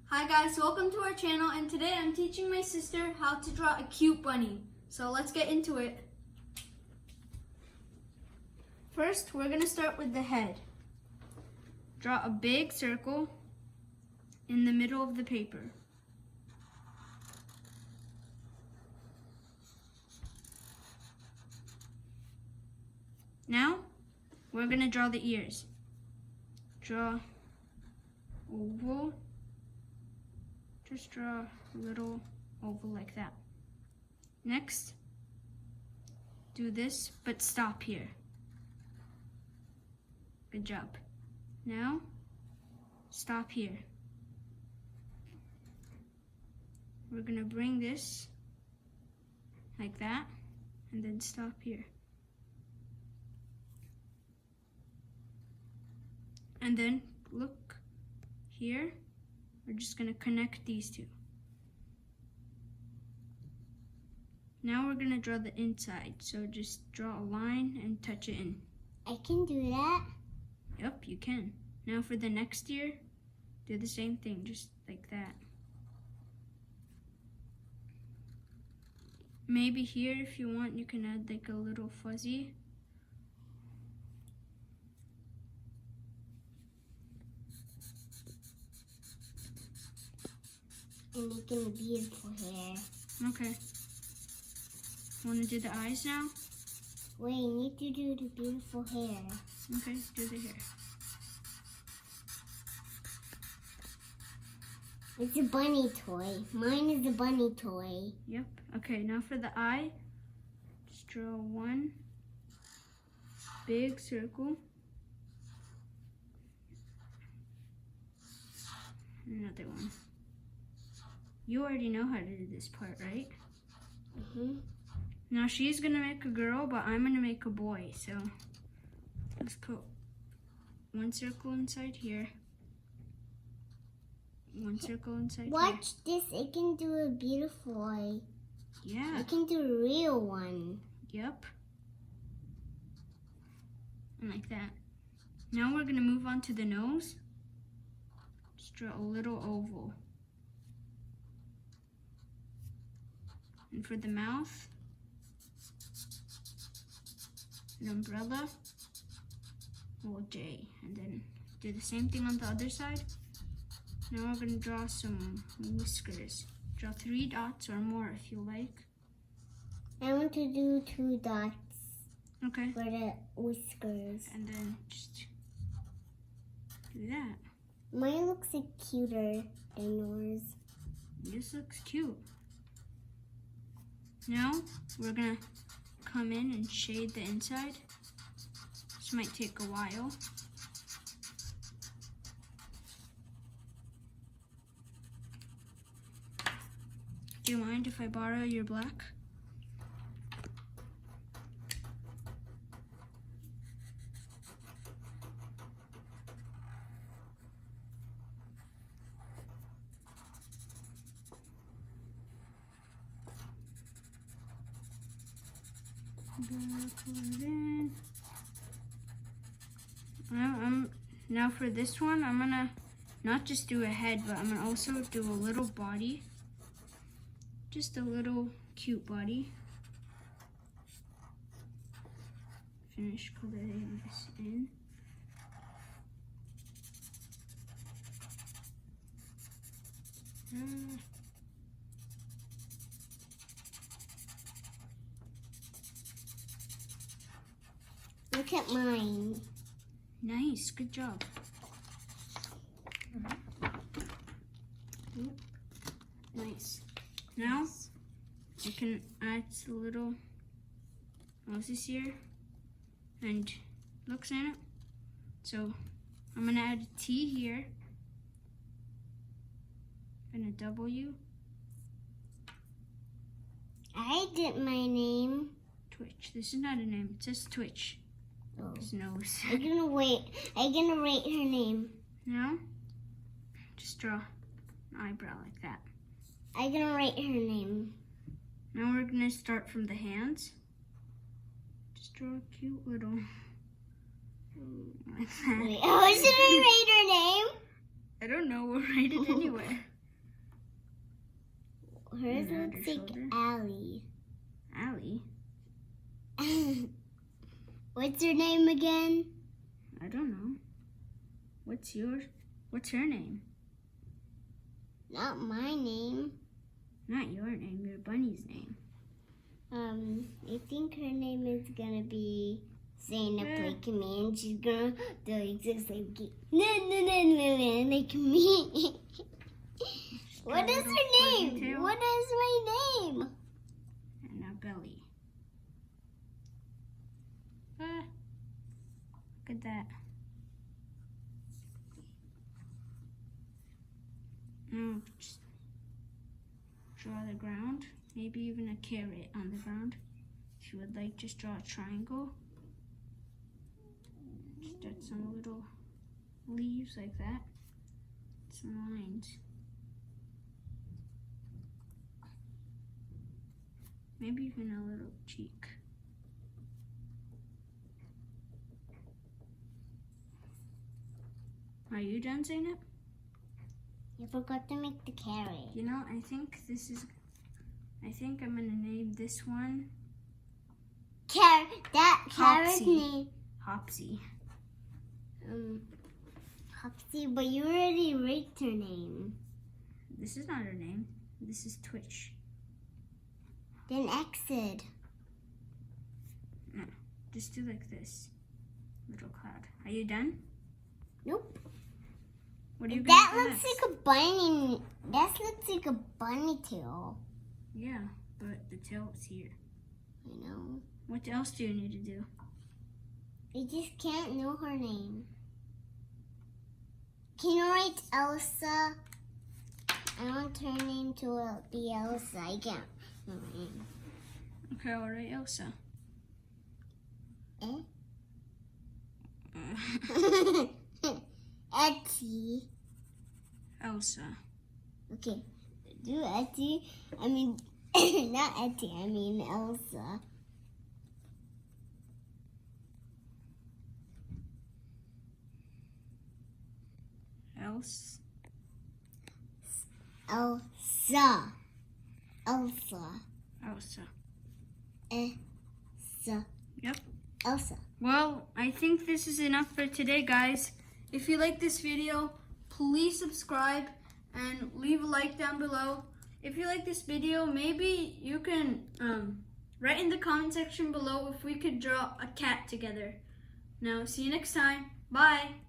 Hi guys, welcome to our channel, and today I'm teaching my sister how to draw a cute bunny. So let's get into it. First, we're going to start with the head. Draw a big circle in the middle of the paper. Now, we're going to draw the ears. Draw oval. Just draw a little oval like that. Next, do this, but stop here. Good job. Now, stop here. We're gonna bring this like that, and then stop here. And then look here. We're just gonna connect these two. Now we're gonna draw the inside. So just draw a line and touch it in. I can do that. Yep, you can. Now for the next ear, do the same thing, just like that. Maybe here, if you want, you can add like a little fuzzy. And making a beautiful hair. Okay. Want to do the eyes now? Wait, you need to do the beautiful hair. Okay, do the hair. It's a bunny toy. Mine is a bunny toy. Yep. Okay, now for the eye, just draw one big circle. Another one. You already know how to do this part, right? Mm-hmm. Now she's gonna make a girl, but I'm gonna make a boy. So let's put one circle inside here. One circle inside here. Watch this. I can do a beautiful eye. Yeah. I can do a real one. Yep. And like that. Now we're gonna move on to the nose. Just draw a little oval. And for the mouth, an umbrella, little J, and then do the same thing on the other side. Now we're gonna draw some whiskers. Draw 3 dots or more if you like. I want to do 2 dots. Okay. For the whiskers. And then just do that. Mine looks like cuter than yours. This looks cute. Now we're gonna come in and shade the inside. This might take a while. Do you mind if I borrow your black? Put it in. Now for this one, I'm gonna not just do a head, but I'm gonna also do a little body. Just a little cute body. Finish coloring this in. Look at mine. Nice, good job. Oop. Nice. Now you can add a little Moses here and looks in it. So I'm gonna add a T here and a W. I did my name. Twitch. This is not a name. It says Twitch. Oh. His nose. I'm gonna wait. I'm gonna write her name. Now, just draw an eyebrow like that. I'm gonna write her name. Now we're gonna start from the hands. Just draw a cute little like that. Wait, how should I write her name? I don't know. We'll write it anywhere. hers And looks her like shoulder. Allie. Allie? What's her name again? I don't know. What's her name? Not my name. Not your name, your bunny's name. I think her name is gonna be Zainab like me, and she's gonna do just like like me. What is her name? tail. What is my name? And a belly. Ah, look at that. Now just draw the ground. Maybe even a carrot on the ground. If you would like, just draw a triangle. Just add some little leaves like that. Some lines. Maybe even a little cheek. Are you done, Zainab? You forgot to make the carrot. You know, I think I'm gonna name this one That carrot Hopsy. name. Hopsy. Hopsy, but you already raked her name. This is not her name. This is Twitch. Then exit. No, just do like this. Little cloud. Are you done? Nope. What are you That gonna do looks next? like a bunny. That looks like a bunny tail. Yeah, but the tail is here. You know. What else do you need to do? I just can't know her name. Can you write Elsa? I want her name to be Elsa. I can't know her name. Okay, all right, Elsa. Etty. Elsa. Okay. Do Etty. I mean, not Etty. I mean Elsa. Else. Elsa. Elsa. Elsa. Elsa. Yep. Elsa. Well, I think this is enough for today, guys. If you like this video, please subscribe and leave a like down below. If you like this video, maybe you can write in the comment section below if we could draw a cat together. Now, see you next time. Bye.